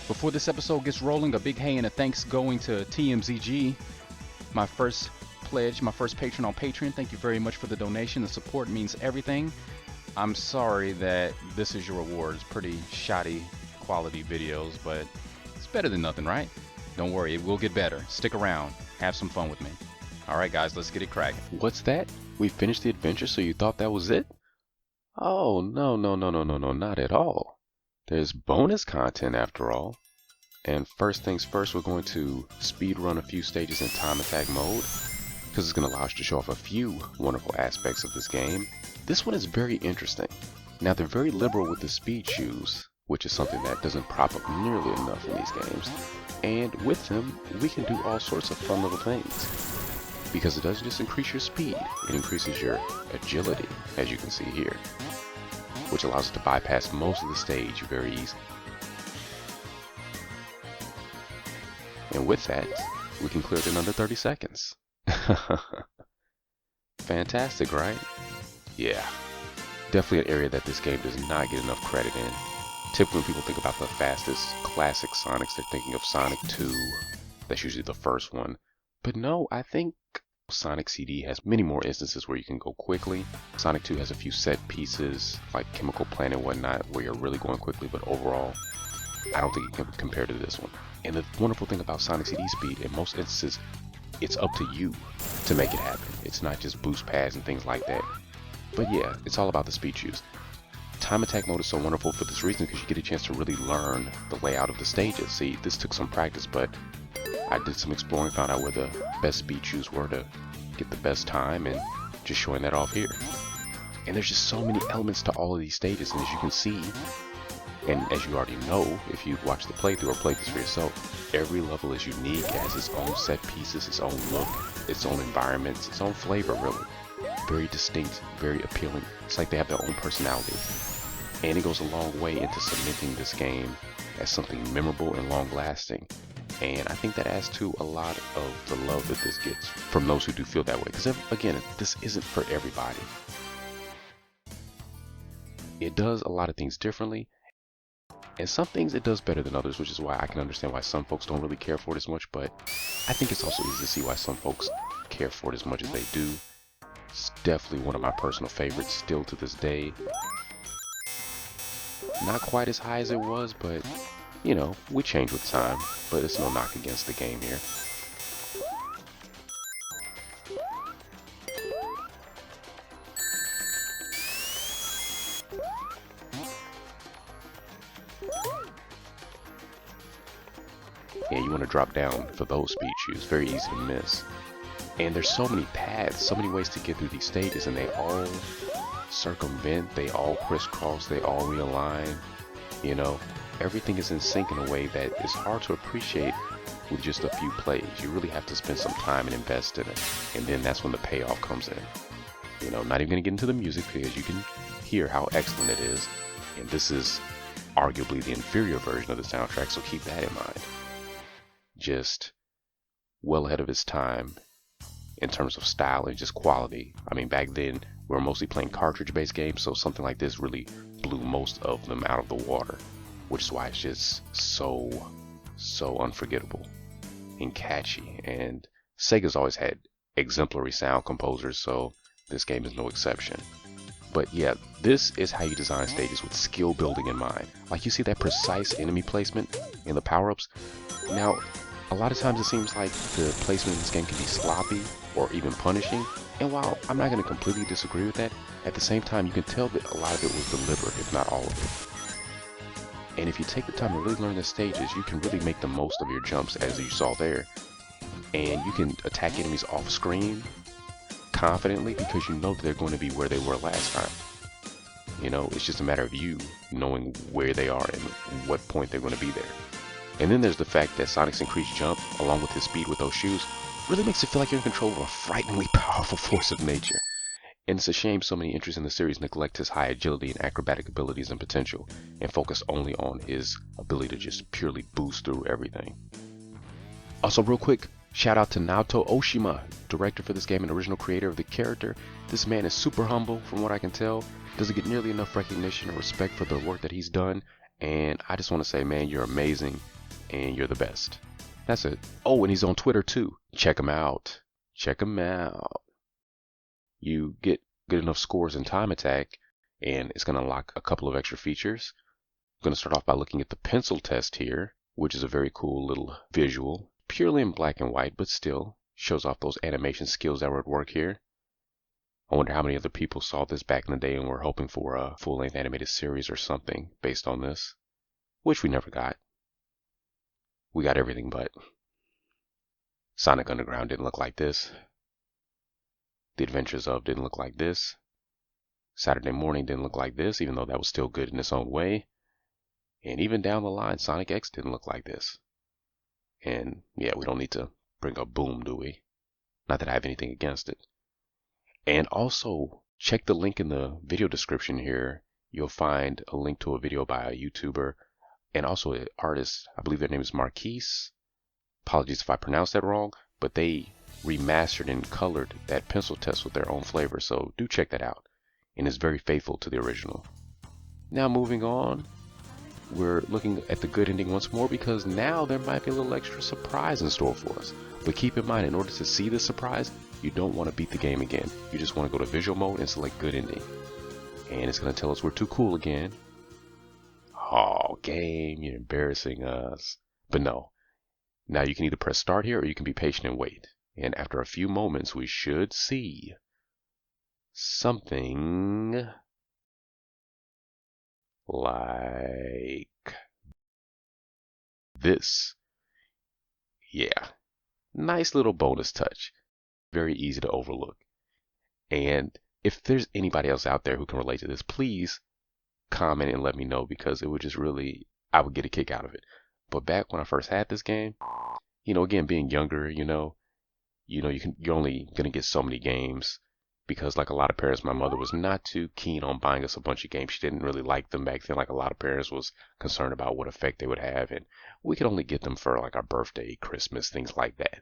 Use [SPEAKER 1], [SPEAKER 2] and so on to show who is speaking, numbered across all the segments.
[SPEAKER 1] Before this episode gets rolling, a big hey and a thanks going to TMZG, my first pledge, my first patron on Patreon. Thank you very much for the donation. The support means everything. I'm sorry that this is your reward. It's pretty shoddy quality videos, but it's better than nothing, right? Don't worry, it will get better. Stick around. Have some fun with me. Alright guys, let's get it cracking.
[SPEAKER 2] What's that? We finished the adventure, so you thought that was it? Oh, no, not at all. There's bonus content after all. And first things first, we're going to speedrun a few stages in time attack mode, because it's going to allow us to show off a few wonderful aspects of this game. This one is very interesting. Now, they're very liberal with the speed shoes, which is something that doesn't prop up nearly enough in these games. And with them, we can do all sorts of fun little things. Because it doesn't just increase your speed, it increases your agility, as you can see here, which allows us to bypass most of the stage very easily. And with that, we can clear it in under 30 seconds. Fantastic, right? Yeah, definitely an area that this game does not get enough credit in. Typically when people think about the fastest classic Sonics, they're thinking of Sonic 2. That's usually the first one. But no, I think Sonic CD has many more instances where you can go quickly. Sonic 2 has a few set pieces, like Chemical Plant and whatnot, where you're really going quickly, but overall, I don't think it can compare to this one. And the wonderful thing about Sonic CD speed, in most instances, it's up to you to make it happen. It's not just boost pads and things like that. But yeah, it's all about the speed shoes. Time attack mode is so wonderful for this reason, because you get a chance to really learn the layout of the stages. See, this took some practice, but I did some exploring, found out where the best speed shoes were to get the best time, and just showing that off here. And there's just so many elements to all of these stages, and as you can see, and as you already know if you've watched the playthrough or played this for yourself, every level is unique, it has its own set pieces, its own look, its own environments, its own flavor really. Very distinct, very appealing. It's like they have their own personality. And it goes a long way into cementing this game as something memorable and long-lasting. And I think that adds to a lot of the love that this gets from those who do feel that way. Because again, this isn't for everybody. It does a lot of things differently. And some things it does better than others, which is why I can understand why some folks don't really care for it as much. But I think it's also easy to see why some folks care for it as much as they do. It's definitely one of my personal favorites still to this day. Not quite as high as it was, but you know, we change with time, but it's no knock against the game here. Yeah, you want to drop down for those speed shoes, very easy to miss. And there's so many paths, so many ways to get through these stages, and they all circumvent, they all crisscross, they all realign, you know. Everything is in sync in a way that is hard to appreciate with just a few plays. You really have to spend some time and invest in it, and then that's when the payoff comes in. You know, not even going to get into the music because you can hear how excellent it is, and this is arguably the inferior version of the soundtrack, so keep that in mind. Just well ahead of its time in terms of style and just quality. I mean, back then we were mostly playing cartridge-based games, so something like this really blew most of them out of the water, which is why it's just so unforgettable and catchy. And Sega's always had exemplary sound composers, so this game is no exception. But yeah, this is how you design stages with skill building in mind. Like, you see that precise enemy placement in the power-ups? Now, a lot of times it seems like the placement in this game can be sloppy or even punishing, and while I'm not going to completely disagree with that, at the same time you can tell that a lot of it was deliberate, if not all of it. And if you take the time to really learn the stages, you can really make the most of your jumps, as you saw there. And you can attack enemies off screen confidently because you know that they're going to be where they were last time. You know, it's just a matter of you knowing where they are and what point they're going to be there. And then there's the fact that Sonic's increased jump, along with his speed with those shoes, really makes it feel like you're in control of a frighteningly powerful force of nature. And it's a shame so many entries in the series neglect his high agility and acrobatic abilities and potential, and focus only on his ability to just purely boost through everything. Also, real quick, shout out to Naoto Oshima, director for this game and original creator of the character. This man is super humble, from what I can tell, doesn't get nearly enough recognition or respect for the work that he's done, And I just want to say, man, you're amazing and you're the best. That's it. Oh, and he's on Twitter too. Check him out. Check him out. You get good enough scores in Time Attack, and it's going to unlock a couple of extra features. I'm going to start off by looking at the pencil test here, which is a very cool little visual. Purely in black and white, but still shows off those animation skills that were at work here. I wonder how many other people saw this back in the day and were hoping for a full-length animated series or something based on this, which we never got. We got everything but Sonic Underground didn't look like this. The Adventures of didn't look like this. Saturday Morning didn't look like this, even though that was still good in its own way. And even down the line, Sonic X didn't look like this. And yeah, we don't need to bring up Boom, do we? Not that I have anything against it. And also, check the link in the video description here. You'll find a link to a video by a YouTuber and also an artist. I believe their name is Marquise. Apologies if I pronounced that wrong, but they remastered and colored that pencil test with their own flavor, so do check that out. And it's very faithful to the original. Now moving on, we're looking at the good ending once more because now there might be a little extra surprise in store for us. But keep in mind, in order to see this surprise, you don't want to beat the game again. You just want to go to visual mode and select good ending. And it's going to tell us we're too cool again. Oh, game, you're embarrassing us. But no. Now you can either press start here or you can be patient and wait. And after a few moments, we should see something like this. Yeah, nice little bonus touch. Very easy to overlook. And if there's anybody else out there who can relate to this, please comment and let me know, because it would just really, I would get a kick out of it. But back when I first had this game, again, being younger, you're only going to get so many games because, like a lot of parents, my mother was not too keen on buying us a bunch of games. She didn't really like them back then. Like a lot of parents was concerned about what effect they would have, and we could only get them for like our birthday, Christmas, things like that.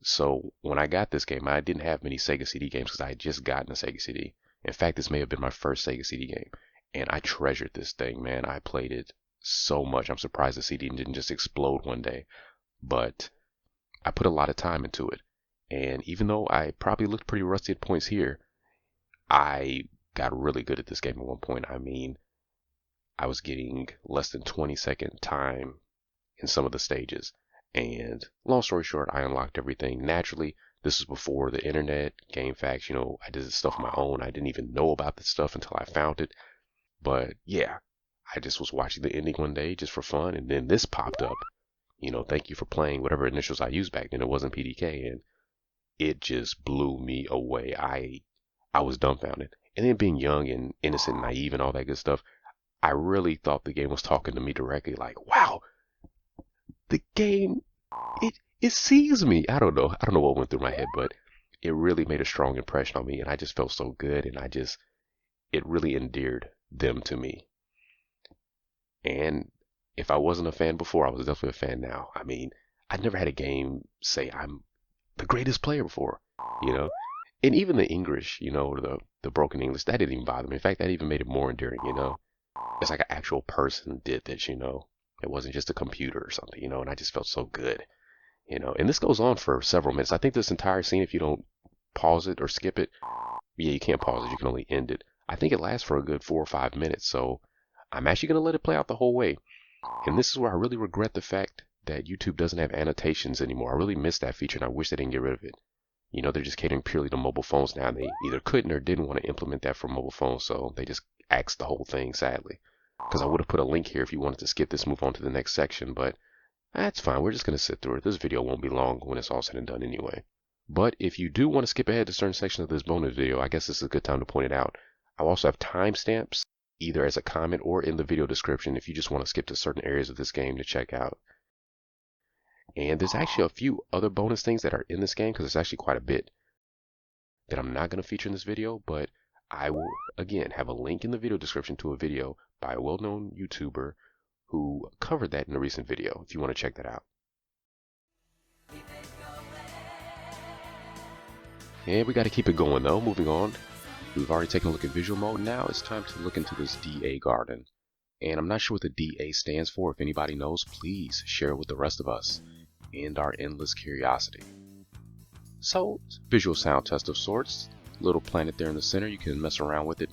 [SPEAKER 2] So when I got this game, I didn't have many Sega CD games because I had just gotten a Sega CD. In fact, this may have been my first Sega CD game, and I treasured this thing, man. I played it so much. I'm surprised the CD didn't just explode one day, but I put a lot of time into it. And even though I probably looked pretty rusty at points here, I got really good at this game at one point. I mean, I was getting less than 20-second time in some of the stages. And long story short, I unlocked everything. Naturally, this was before the internet, GameFAQs, I did this stuff on my own. I didn't even know about this stuff until I found it. But yeah, I just was watching the ending one day just for fun, and then this popped up. Thank you for playing whatever initials I used back then. It wasn't PDK, and it just blew me away. I was dumbfounded. And then being young and innocent, naive, and all that good stuff, I really thought the game was talking to me directly. Like, wow, the game, it sees me. I don't know what went through my head, but it really made a strong impression on me, and I just felt so good, and it really endeared them to me. And if I wasn't a fan before, I was definitely a fan now. I mean, I'd never had a game say I'm the greatest player before, And even the English, the broken English, that didn't even bother me. In fact, that even made it more endearing, It's like an actual person did this, It wasn't just a computer or something, and I just felt so good, And this goes on for several minutes. I think this entire scene, if you don't pause it or skip it, yeah, you can't pause it. You can only end it. I think it lasts for a good 4 or 5 minutes, so I'm actually going to let it play out the whole way. And this is where I really regret the fact that YouTube doesn't have annotations anymore. I really miss that feature, and I wish they didn't get rid of it. They're just catering purely to mobile phones now. They either couldn't or didn't want to implement that for mobile phones, so they just axed the whole thing, sadly. Because I would have put a link here if you wanted to skip this, move on to the next section, but that's fine. We're just going to sit through it. This video won't be long when it's all said and done anyway. But if you do want to skip ahead to certain sections of this bonus video, I guess this is a good time to point it out. I'll also have timestamps, either as a comment or in the video description, if you just want to skip to certain areas of this game to check out. And there's actually a few other bonus things that are in this game, because there's actually quite a bit that I'm not going to feature in this video, but I will, again, have a link in the video description to a video by a well-known YouTuber who covered that in a recent video, if you want to check that out. And we got to keep it going, though. Moving on. We've already taken a look at visual mode. Now it's time to look into this DA garden. And I'm not sure what the DA stands for. If anybody knows, please share it with the rest of us and our endless curiosity. So, visual sound test of sorts. Little planet there in the center, you can mess around with it.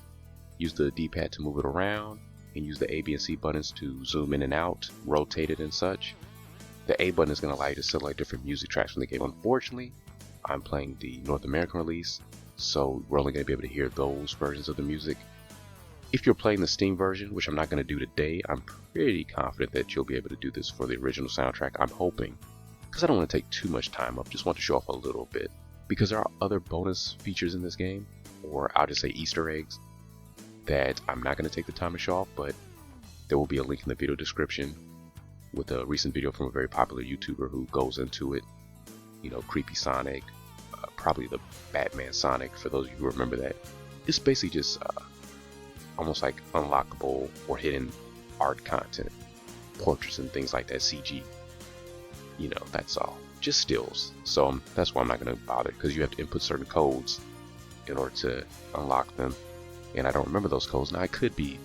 [SPEAKER 2] Use the D-pad to move it around, and use the A, B, and C buttons to zoom in and out, rotate it and such. The A button is going to allow you to select different music tracks from the game. Unfortunately, I'm playing the North American release, so we're only going to be able to hear those versions of the music. If you're playing the Steam version, which I'm not going to do today, I'm pretty confident that you'll be able to do this for the original soundtrack. I'm hoping, because I don't want to take too much time up, just want to show off a little bit. Because there are other bonus features in this game, or I'll just say Easter eggs, that I'm not going to take the time to show off, but there will be a link in the video description with a recent video from a very popular YouTuber who goes into it. You know, Creepy Sonic, probably the Batman Sonic, for those of you who remember that. It's basically just almost like unlockable or hidden art content, portraits and things like that, CG. You know, that's all. Just stills. So that's why I'm not going to bother, because you have to input certain codes in order to unlock them. And I don't remember those codes. Now I could be,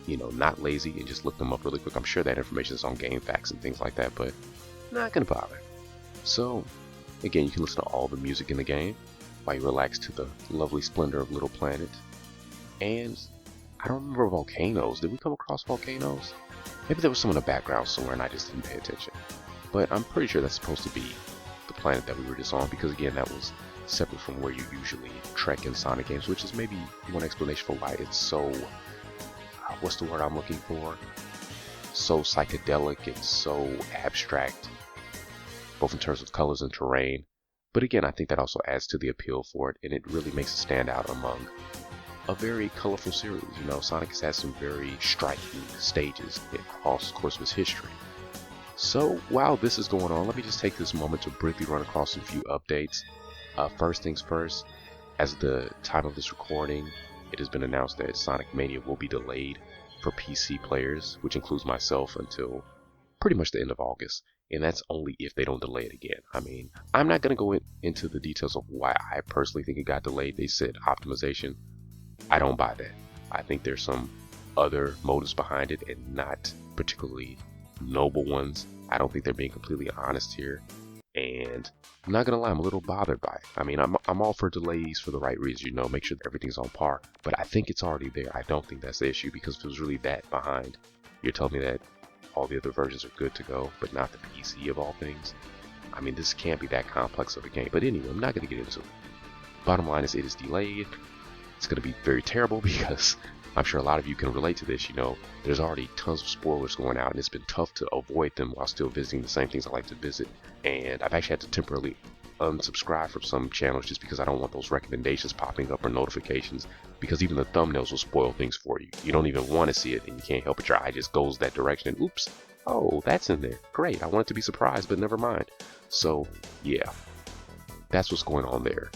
[SPEAKER 2] you know, not lazy and just look them up really quick. I'm sure that information is on GameFAQs and things like that, but not going to bother. So, again, you can listen to all the music in the game while you relax to the lovely splendor of Little Planet. And I don't remember volcanoes. Did we come across volcanoes? Maybe there was some in the background somewhere and I just didn't pay attention. But I'm pretty sure that's supposed to be the planet that we were just on, because again, that was separate from where you usually trek in Sonic games, which is maybe one explanation for why it's so, what's the word I'm looking for? So psychedelic and so abstract, both in terms of colors and terrain. But again, I think that also adds to the appeal for it, and it really makes it stand out among a very colorful series. You know, Sonic has had some very striking stages across the course of its history. So while this is going on, let me just take this moment to briefly run across some few updates. First things first, as of the time of this recording, it has been announced that Sonic Mania will be delayed for PC players, which includes myself, until pretty much the end of August. And that's only if they don't delay it again. I mean, I'm not going to go into the details of why I personally think it got delayed. They said optimization. I don't buy that. I think there's some other motives behind it, and not particularly noble ones. I don't think they're being completely honest here, and I'm not gonna lie, I'm a little bothered by it. I mean, I'm all for delays for the right reasons, you know, make sure that everything's on par, but I think it's already there. I don't think that's the issue, because if it was really that behind, you're telling me that all the other versions are good to go, but not the PC of all things. I mean, this can't be that complex of a game. But anyway, I'm not gonna get into it. Bottom line is, it is delayed. It's gonna be very terrible, because I'm sure a lot of you can relate to this. You know, there's already tons of spoilers going out, and it's been tough to avoid them while still visiting the same things I like to visit. And I've actually had to temporarily unsubscribe from some channels just because I don't want those recommendations popping up or notifications, because even the thumbnails will spoil things for you. You don't even want to see it, and you can't help it. Your eye just goes that direction, and oops, oh, that's in there. Great, I want it to be surprised, but never mind. So, yeah, that's what's going on there.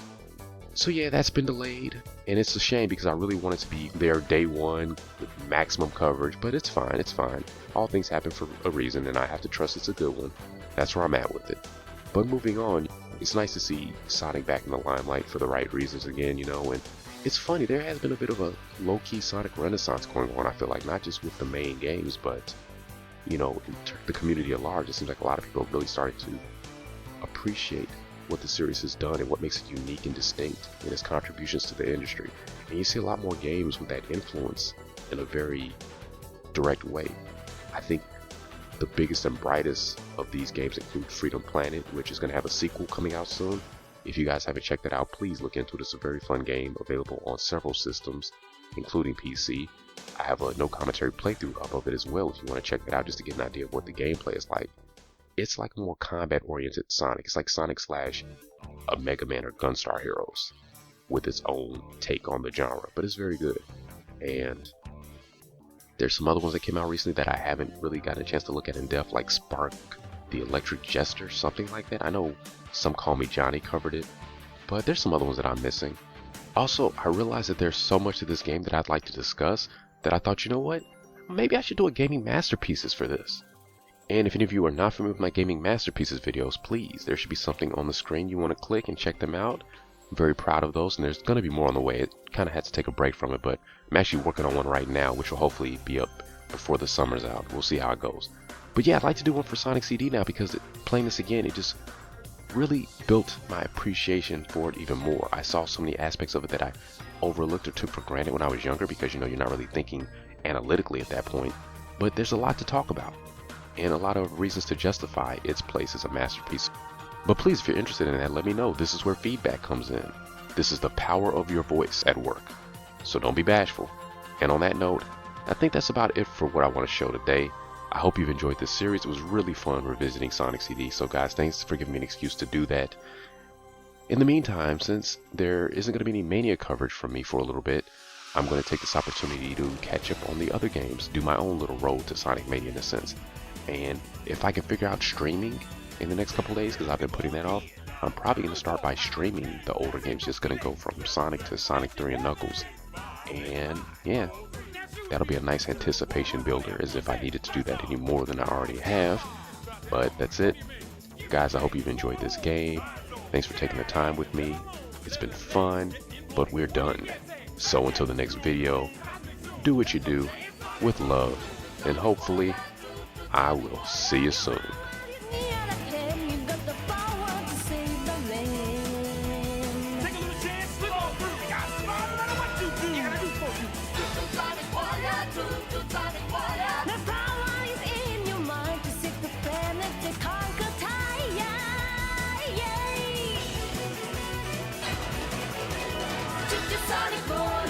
[SPEAKER 2] So yeah, that's been delayed, and it's a shame, because I really wanted to be there day one with maximum coverage, but it's fine, it's fine. All things happen for a reason, and I have to trust it's a good one. That's where I'm at with it. But moving on, it's nice to see Sonic back in the limelight for the right reasons again, you know, and it's funny, there has been a bit of a low-key Sonic renaissance going on, I feel like, not just with the main games, but, you know, in the community at large. It seems like a lot of people have really started to appreciate what the series has done and what makes it unique and distinct in its contributions to the industry. And you see a lot more games with that influence in a very direct way. I think the biggest and brightest of these games include Freedom Planet, which is going to have a sequel coming out soon. If you guys haven't checked that out, please look into it. It's a very fun game, available on several systems, including PC. I have a no commentary playthrough up of it as well if you want to check that out, just to get an idea of what the gameplay is like. It's like a more combat-oriented Sonic. It's like Sonic slash a Mega Man or Gunstar Heroes with its own take on the genre, but it's very good. And there's some other ones that came out recently that I haven't really gotten a chance to look at in depth, like Spark the Electric Jester, something like that. I know Some Call Me Johnny covered it, but there's some other ones that I'm missing. Also, I realized that there's so much to this game that I'd like to discuss that I thought, you know what, maybe I should do a Gaming Masterpieces for this. And if any of you are not familiar with my Gaming Masterpieces videos, please, there should be something on the screen you want to click and check them out. I'm very proud of those, and there's going to be more on the way. It kind of had to take a break from it, but I'm actually working on one right now, which will hopefully be up before the summer's out. We'll see how it goes. But yeah, I'd like to do one for Sonic CD now, because playing this again, it just really built my appreciation for it even more. I saw so many aspects of it that I overlooked or took for granted when I was younger, because, you know, you're not really thinking analytically at that point. But there's a lot to talk about, and a lot of reasons to justify its place as a masterpiece. But please, if you're interested in that, let me know. This is where feedback comes in. This is the power of your voice at work. So don't be bashful. And on that note, I think that's about it for what I want to show today. I hope you've enjoyed this series. It was really fun revisiting Sonic CD. So guys, thanks for giving me an excuse to do that. In the meantime, since there isn't going to be any Mania coverage from me for a little bit, I'm going to take this opportunity to catch up on the other games, do my own little road to Sonic Mania in a sense. And if I can figure out streaming in the next couple days, because I've been putting that off, I'm probably going to start by streaming the older games. Just going to go from Sonic to Sonic 3 and Knuckles. And yeah, that'll be a nice anticipation builder, as if I needed to do that any more than I already have. But that's it. Guys, I hope you've enjoyed this game. Thanks for taking the time with me. It's been fun, but we're done. So until the next video, do what you do with love, and hopefully I will see you soon.
[SPEAKER 3] Sonic Boy.